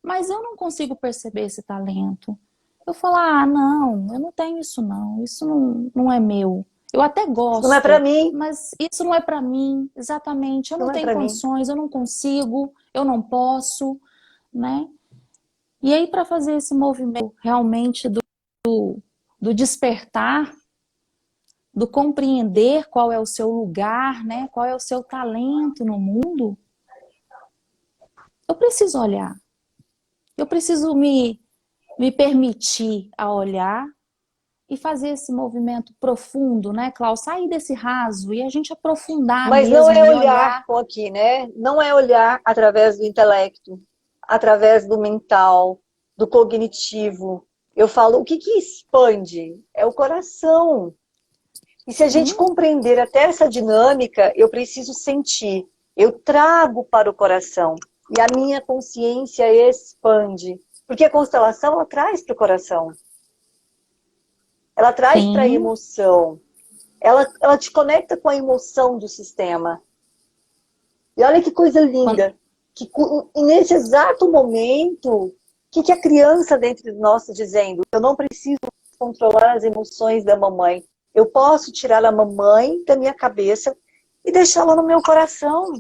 mas eu não consigo perceber esse talento. Eu falo, ah, não, eu não tenho isso não é meu. Eu até Isso não é para gosto, mim, mas isso não é para mim, exatamente. Eu não não é tenho para mim. condições, eu não consigo, eu não posso, né? E aí, para fazer esse movimento realmente do despertar, do compreender qual é o seu lugar, né? Qual é o seu talento no mundo, eu preciso olhar. Eu preciso me permitir a olhar e fazer esse movimento profundo, né, Cláudio? Sair desse raso e a gente aprofundar Mas não mesmo é e olhar olhar. com aqui, né? Não é olhar através do intelecto, através do mental, do cognitivo. Eu falo, o que que expande? É o coração. E se a gente Sim, compreender até essa dinâmica, eu preciso sentir. Eu trago para o coração. E a minha consciência expande. Porque a constelação, ela traz para o coração. Ela traz para a sim. emoção. Ela te conecta com a emoção do sistema. E olha que coisa Quando- linda. Que nesse exato momento, o que, que a criança dentro de nós está dizendo? Eu não preciso controlar as emoções da mamãe. Eu posso tirar a mamãe da minha cabeça e deixá-la no meu coração.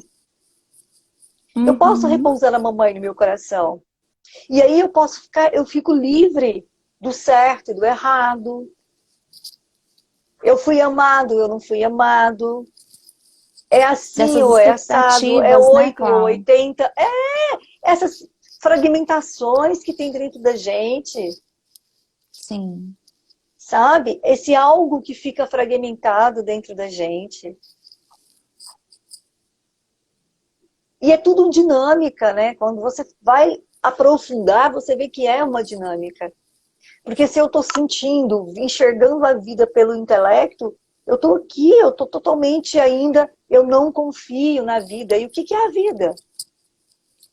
Eu posso Uhum. repousar a mamãe no meu coração. E aí eu fico livre do certo e do errado. Eu fui amado, eu não fui amado. É assim Dessas ou é assado, é expectativas, né, 8 ou Cláudio? 80. Essas fragmentações que tem dentro da gente, Sim. sabe? Esse algo que fica fragmentado dentro da gente. E é tudo dinâmica, né? Quando você vai aprofundar, você vê que é uma dinâmica. Porque se eu estou sentindo, enxergando a vida pelo intelecto, eu estou aqui, eu estou totalmente ainda, eu não confio na vida. E o que, que é a vida?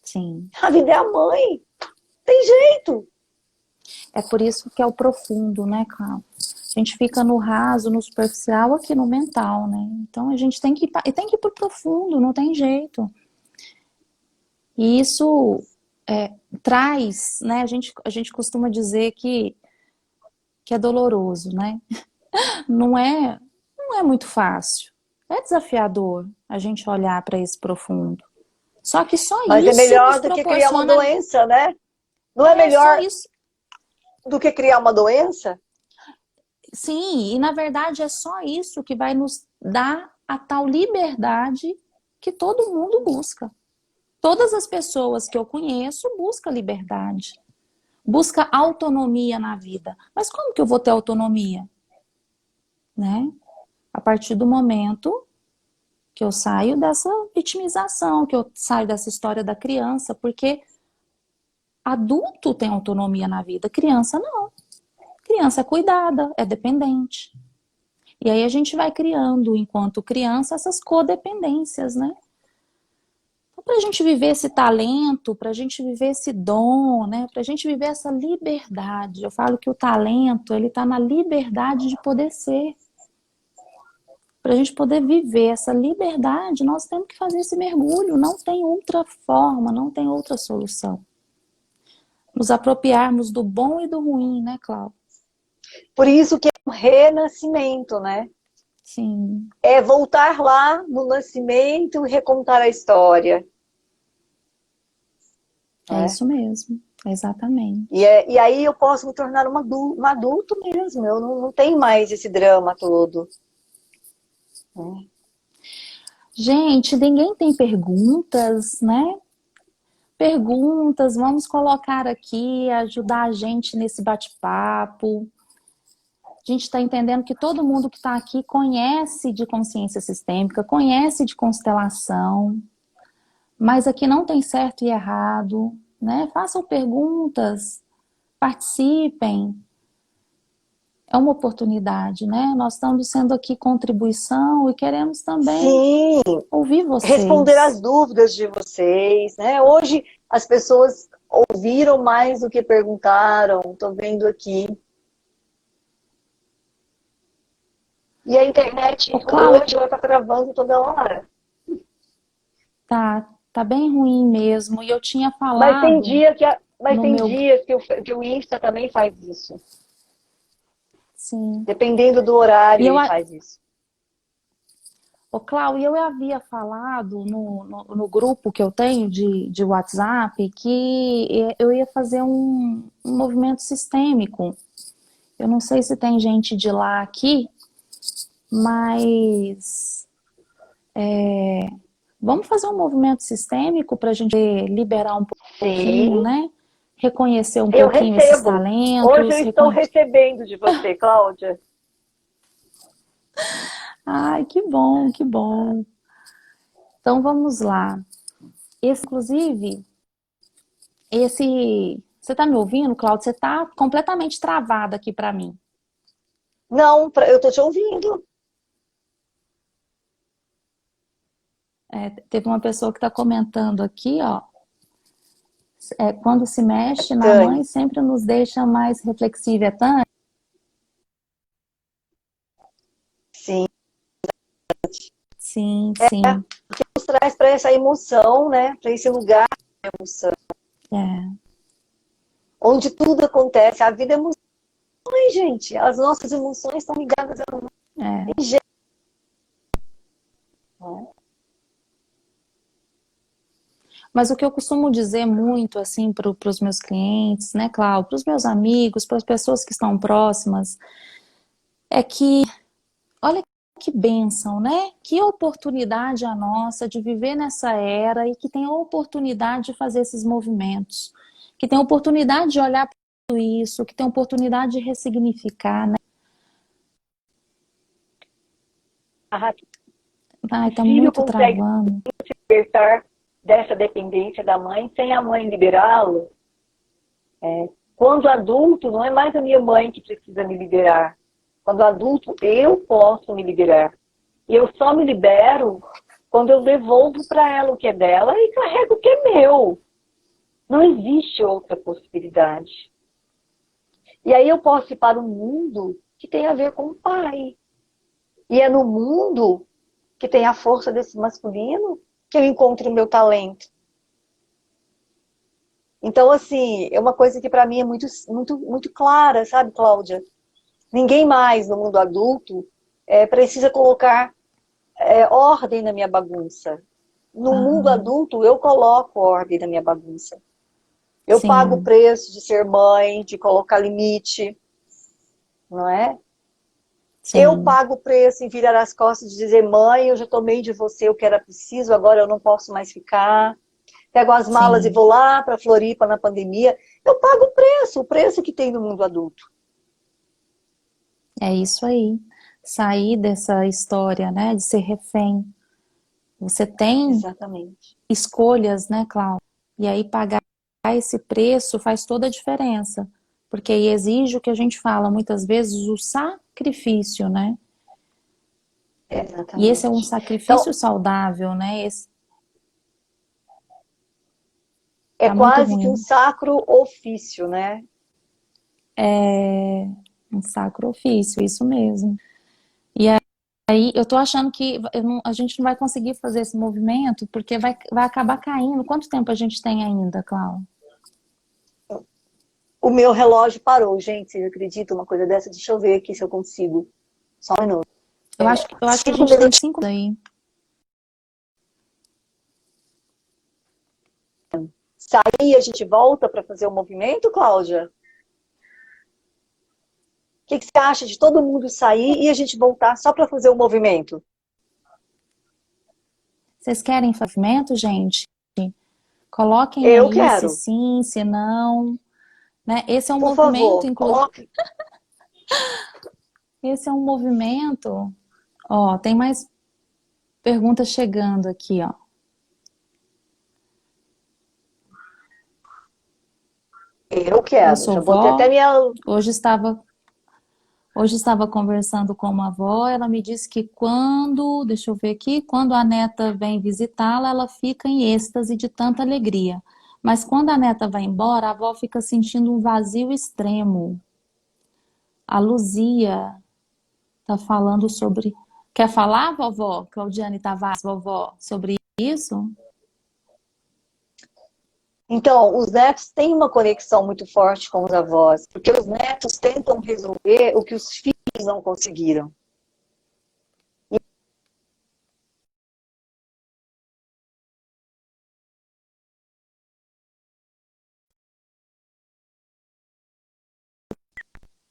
Sim. A vida é a mãe. Tem jeito. É por isso que é o profundo, né, Cláudio? A gente fica no raso, no superficial, aqui no mental, né? Então a gente tem que ir pro profundo, não tem jeito. E isso traz, né? A gente costuma dizer que é doloroso, né? Não é, não é muito fácil. É desafiador a gente olhar para esse profundo. Só que só Mas é isso nos melhor do que criar uma proporciona, doença, né? Não é só melhor isso. do que criar uma doença? Sim, e na verdade é só isso que vai nos dar a tal liberdade que todo mundo busca. Todas as pessoas que eu conheço buscam liberdade, busca autonomia na vida. Mas como que eu vou ter autonomia? Né? A partir do momento que eu saio dessa vitimização, que eu saio dessa história da criança, porque adulto tem autonomia na vida, criança não. Criança é cuidada, é dependente. E aí a gente vai criando, enquanto criança, essas codependências, né? Então, para a gente viver esse talento, para a gente viver esse dom, né? Para a gente viver essa liberdade. Eu falo que o talento, ele está na liberdade de poder ser. Para a gente poder viver essa liberdade, nós temos que fazer esse mergulho. Não tem outra forma, não tem outra solução. Nos apropriarmos do bom e do ruim, né, Cláudia? Por isso que é um renascimento, né? Sim, É voltar lá no nascimento e recontar a história, é né? isso mesmo, exatamente. E aí eu posso me tornar um adulto mesmo, eu não tenho mais esse drama todo, né? Gente, ninguém tem perguntas, né? Perguntas, vamos colocar aqui, ajudar a gente nesse bate-papo. A gente está entendendo que todo mundo que está aqui conhece de consciência sistêmica, conhece de constelação, mas aqui não tem certo e errado, né? Façam perguntas, participem. É uma oportunidade, né? Nós estamos sendo aqui contribuição e queremos também Sim, ouvir responder vocês. as dúvidas de vocês, né? Hoje as pessoas ouviram mais do que perguntaram, estou vendo aqui. E a internet Ô, Cláudia, hoje ela está travando toda hora. tá bem ruim mesmo. E eu tinha Mas tem falado dia que, mas no tem meu... dias que o Insta também faz isso. Sim. Dependendo do E horário, eu, ele faz isso. ô, Cláudia, eu havia falado no grupo que eu tenho de WhatsApp que eu ia fazer um movimento sistêmico. Eu não sei se tem gente de lá aqui, mas vamos fazer um movimento sistêmico para a gente liberar um pouquinho, Sim, né? Reconhecer um eu pouquinho esses recebo. Hoje eu talentos. estou recebendo de você, Cláudia. Ai, que bom, que bom. Então vamos lá. Inclusive, esse. Você está me ouvindo, Cláudio? Você está completamente travada aqui para mim. Não, eu estou te ouvindo. Teve uma pessoa que está comentando aqui, ó. Quando se mexe na Tânia. mãe, sempre nos deixa mais reflexiva, é Tânia? Sim, Sim, sim. nos traz para essa emoção, né? Para esse lugar de emoção, É, onde tudo acontece. A vida é emoções, gente. As nossas emoções estão ligadas a é. jeito, né? Mas o que eu costumo dizer muito, assim, para os meus clientes, né, Cláudio, para os meus amigos, para as pessoas que estão próximas, é que, olha que bênção, né? Que oportunidade a nossa de viver nessa era e que tem a oportunidade de fazer esses movimentos, que tem a oportunidade de olhar para tudo isso, que tem a oportunidade de ressignificar, né? O Ai, tá filho muito consegue travando. libertar dessa dependência da mãe sem a mãe liberá-lo. Quando adulto, não é mais a minha mãe que precisa me liberar. Quando adulto, eu posso me liberar. E eu só me libero quando eu devolvo para ela o que é dela e carrego o que é meu. Não existe outra possibilidade. E aí eu posso ir para um mundo que tem a ver com o pai. E é no mundo que tem a força desse masculino que eu encontro o meu talento. Então, assim, é uma coisa que para mim é muito, muito, muito clara, sabe, Cláudia? Ninguém mais no mundo adulto precisa colocar ordem na minha bagunça. No mundo Aham, adulto, eu coloco ordem na minha bagunça. Eu pago o sim, preço de ser mãe, de colocar limite, não é? Eu sim, pago o preço em virar as costas e dizer, mãe, eu já tomei de você o que era preciso, agora eu não posso mais ficar. Pego as malas e sim. vou lá para Floripa na pandemia. Eu pago o preço que tem no mundo adulto. É isso aí. Sair dessa história, né, de ser refém. Você tem Exatamente. escolhas, né, Cláudia? E aí pagar esse preço faz toda a diferença. Porque aí exige o que a gente fala muitas vezes, o sacrifício, né? E esse é um Exatamente. sacrifício Então, saudável, né? Esse é tá muito quase que um ruim. sacro ofício, né? É um sacro ofício, isso mesmo. E aí eu tô achando que a gente não vai conseguir fazer esse movimento porque vai acabar caindo. Quanto tempo a gente tem ainda, Cláudia? O meu relógio parou, gente. Vocês acreditam uma coisa dessa? Deixa eu ver aqui se eu consigo. Só um minuto. Eu acho que a 5 gente tem minutos. 5 aí. Sair e a gente volta para fazer o movimento, Cláudia? O que você acha de todo mundo sair e a gente voltar só para fazer o movimento? Vocês querem movimento, gente? Coloquem Eu aí se quero. sim, se não, né? Esse é um Por movimento, favor, inclusive. coloque. Esse é um movimento. Ó, tem mais perguntas chegando aqui, ó. Eu Eu quero. sou Já botei até vó. minha. Hoje estava, hoje estava conversando com uma avó. Ela me disse que quando, deixa eu ver aqui, quando a neta vem visitá-la, ela fica em êxtase de tanta alegria. Mas quando a neta vai embora, a avó fica sentindo um vazio extremo. A Luzia tá falando sobre. Quer falar, vovó? Claudiane Tavares, vovó, sobre isso? Então, os netos têm uma conexão muito forte com os avós, porque os netos tentam resolver o que os filhos não conseguiram.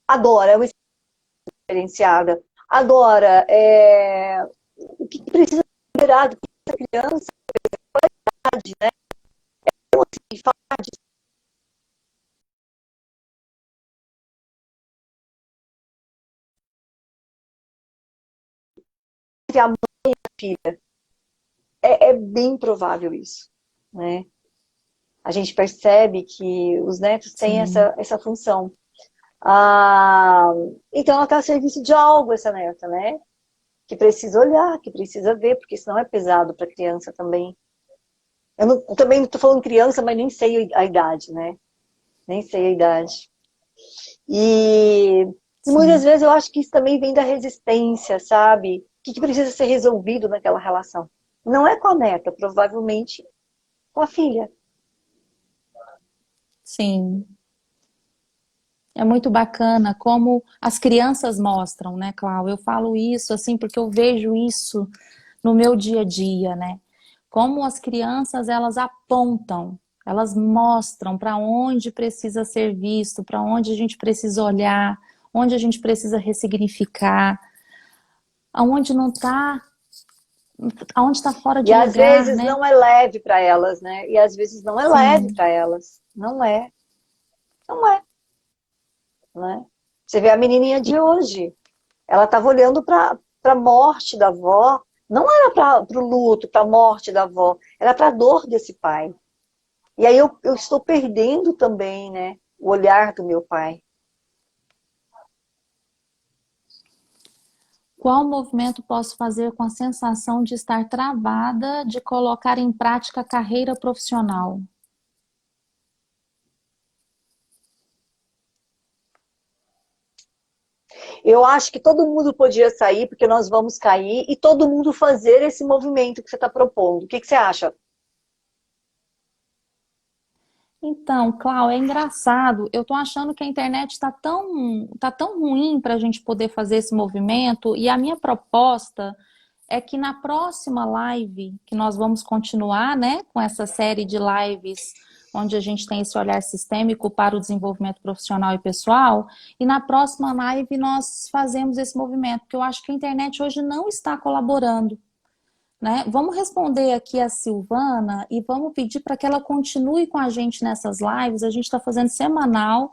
Agora, é uma diferenciada. Agora, o que precisa ser liberado para a criança, né? Então, assim, falar entre a mãe e a filha, é bem provável isso, né? A gente percebe que os netos têm Sim, essa função. Ah, então ela está a serviço de algo, essa neta, né? Que precisa olhar, que precisa ver, porque senão é pesado para a criança também. Eu também não estou falando criança, mas nem sei a idade, né? Nem sei a idade. E muitas sim. vezes eu acho que isso também vem da resistência, sabe? O que precisa ser resolvido naquela relação? Não é com a neta, provavelmente com a filha. Sim. É muito bacana como as crianças mostram, né, Clau? Eu falo isso assim porque eu vejo isso no meu dia a dia, né? Como as crianças, elas apontam, elas mostram para onde precisa ser visto, para onde a gente precisa olhar, onde a gente precisa ressignificar, aonde não está, aonde está fora E de às lugar, vezes né? não é leve para elas, né? E às vezes não é leve Sim, para elas. Não é, não é, né? Você vê a menininha de hoje, ela estava olhando para a morte da avó, não era para o luto, para a morte da avó, era para a dor desse pai. E aí eu estou perdendo também, né, o olhar do meu pai. qual movimento posso fazer com a sensação de estar travada de colocar em prática a carreira profissional? Eu acho que todo mundo podia sair, porque nós vamos cair, e todo mundo fazer esse movimento que você está propondo. O que você acha? Então, Clau, é engraçado. Eu tô achando que a internet tá tão ruim para a gente poder fazer esse movimento. E a minha proposta é que na próxima live, que nós vamos continuar, né, com essa série de lives onde a gente tem esse olhar sistêmico para o desenvolvimento profissional e pessoal, e na próxima live nós fazemos esse movimento, porque eu acho que a internet hoje não está colaborando, né? Vamos responder aqui a Silvana e vamos pedir para que ela continue com a gente nessas lives. A gente está fazendo semanal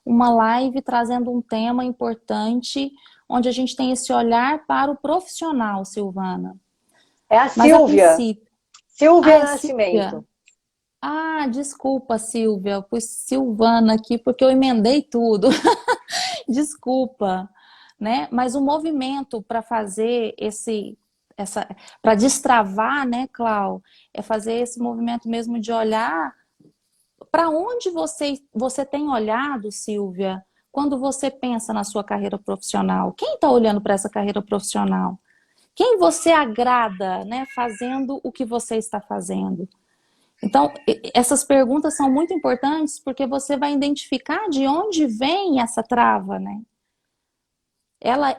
uma live trazendo um tema importante, onde a gente tem esse olhar para o profissional, Silvana. É a Mas a Silvia. princípio. Ah, Silvia é Silvia? Nascimento. Ah, desculpa, Silvia. Eu pus Silvana aqui porque eu emendei tudo. Desculpa, né? Mas o movimento para fazer para destravar, né, Clau, é fazer esse movimento mesmo de olhar para onde você tem olhado, Silvia, quando você pensa na sua carreira profissional. Quem está olhando para essa carreira profissional? Quem você agrada, né, fazendo o que você está fazendo? Então, essas perguntas são muito importantes porque você vai identificar de onde vem essa trava, né? Ela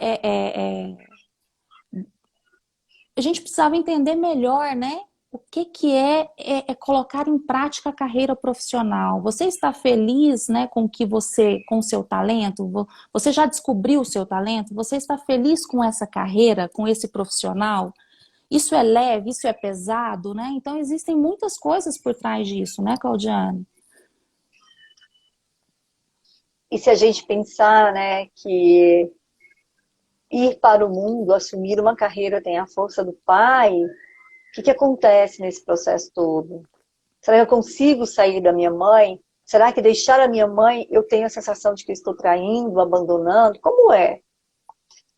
a gente precisava entender melhor, né? O que que é colocar em prática a carreira profissional. Você está feliz, né, com que você, com o seu talento? Você já descobriu o seu talento? Você está feliz com essa carreira, com esse profissional? Isso é leve, isso é pesado, né? Então existem muitas coisas por trás disso, né, Claudiane? E se a gente pensar, né, que ir para o mundo, assumir uma carreira tem a força do pai, o que que acontece nesse processo todo? Será que eu consigo sair da minha mãe? Será que deixar a minha mãe, eu tenho a sensação de que eu estou traindo, abandonando? Como é?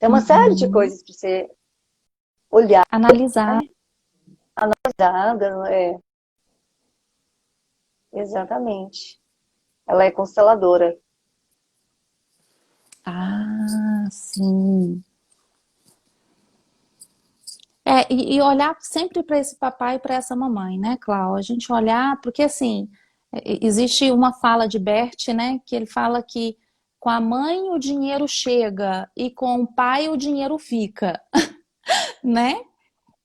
Tem uma série de Uhum. coisas para você olhar, Analisar. analisar, exatamente. Ela é consteladora. Ah, sim. E olhar sempre para esse papai e para essa mamãe, né, Clau? A gente olhar, porque assim, existe uma fala de Bert, né, que ele fala que com a mãe o dinheiro chega e com o pai o dinheiro fica, né?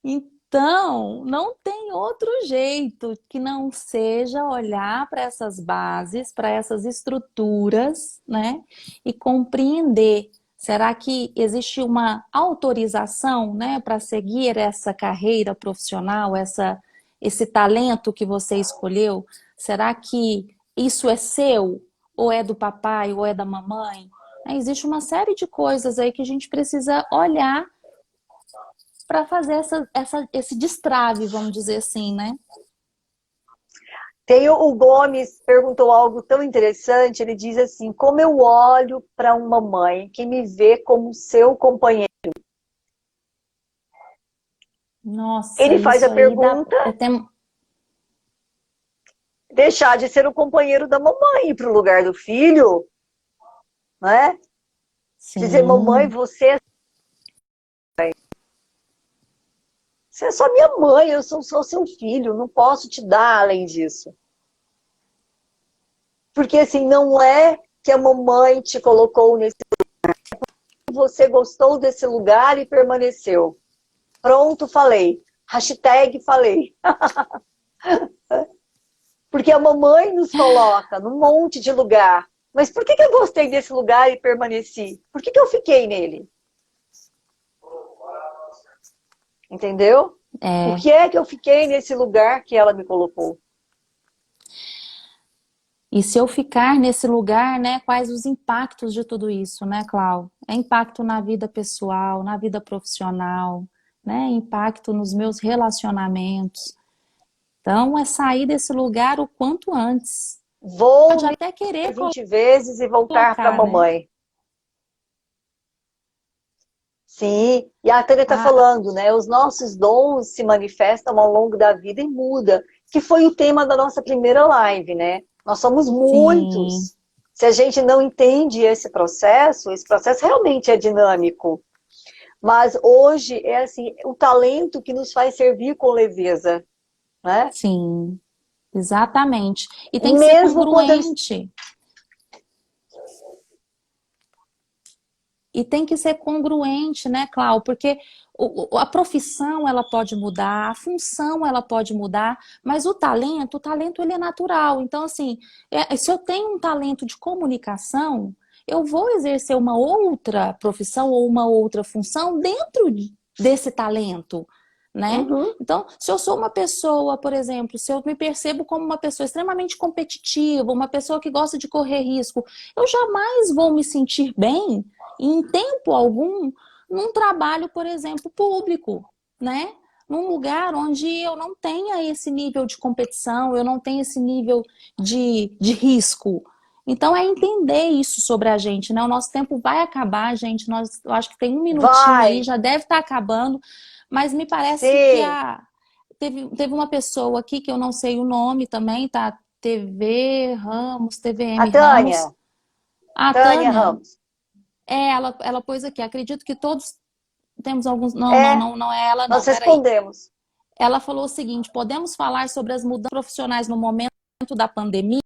Então, não tem outro jeito que não seja olhar para essas bases, para essas estruturas, né? E compreender. Será que existe uma autorização, né, para seguir essa carreira profissional, esse talento que você escolheu? Será que isso é seu, ou é do papai, ou é da mamãe? Existe uma série de coisas aí que a gente precisa olhar para fazer esse destrave, vamos dizer assim, né? Tem o Gomes perguntou algo tão interessante, ele diz assim, como eu olho para uma mãe que me vê como seu companheiro? Nossa, Ele faz isso a aí dá. pergunta, deixar de ser o companheiro da mamãe, ir para o lugar do filho, né? Dizer, mamãe, Sim, você é só minha mãe, eu sou só seu filho, não posso te dar além disso. Porque assim, não é que a mamãe te colocou nesse lugar, você gostou desse lugar e permaneceu. Pronto, falei. Hashtag falei. Porque a mamãe nos coloca num monte de lugar. Mas por que eu gostei desse lugar e permaneci? Por que eu fiquei nele? Entendeu? Por é. que é que eu fiquei nesse lugar que ela me colocou? E se eu ficar nesse lugar, né, quais os impactos de tudo isso, né, Clau? É impacto na vida pessoal, na vida profissional, né? Impacto nos meus relacionamentos. Então, é sair desse lugar o quanto antes. Vou Pode me até querer 20 vezes e voltar para a colocar, né? mamãe. Sim, e a Tânia está Ah, falando, né? Os nossos dons se manifestam ao longo da vida e muda, que foi o tema da nossa primeira live, né? Nós somos sim. muitos. Se a gente não entende esse processo realmente é dinâmico. Mas hoje é assim, o talento que nos faz servir com leveza, né? Sim, exatamente. E tem que ser Mesmo quando eu... congruente. E tem que ser congruente, né, Clau? Porque a profissão ela pode mudar, a função ela pode mudar, mas o talento ele é natural. Então, assim, se eu tenho um talento de comunicação, eu vou exercer uma outra profissão ou uma outra função dentro desse talento, né? Uhum. Então, se eu sou uma pessoa, por exemplo, se eu me percebo como uma pessoa extremamente competitiva, uma pessoa que gosta de correr risco, eu jamais vou me sentir bem em tempo algum num trabalho, por exemplo, público, né? Num lugar onde eu não tenha esse nível de competição, eu não tenho esse nível de risco. Então é entender isso sobre a gente, né? O nosso tempo vai acabar, gente. Eu acho que tem um minutinho aí, Vai, já deve estar acabando, mas me parece que sim. teve uma pessoa aqui que eu não sei o nome também, tá? TV Ramos, A TVM Ramos. Tânia, A Tânia Tânia, Ramos. ela pôs aqui. Acredito que todos temos alguns. Não, não, É, não, não é ela, nós não. Peraí. respondemos. Ela falou o seguinte: podemos falar sobre as mudanças profissionais no momento da pandemia?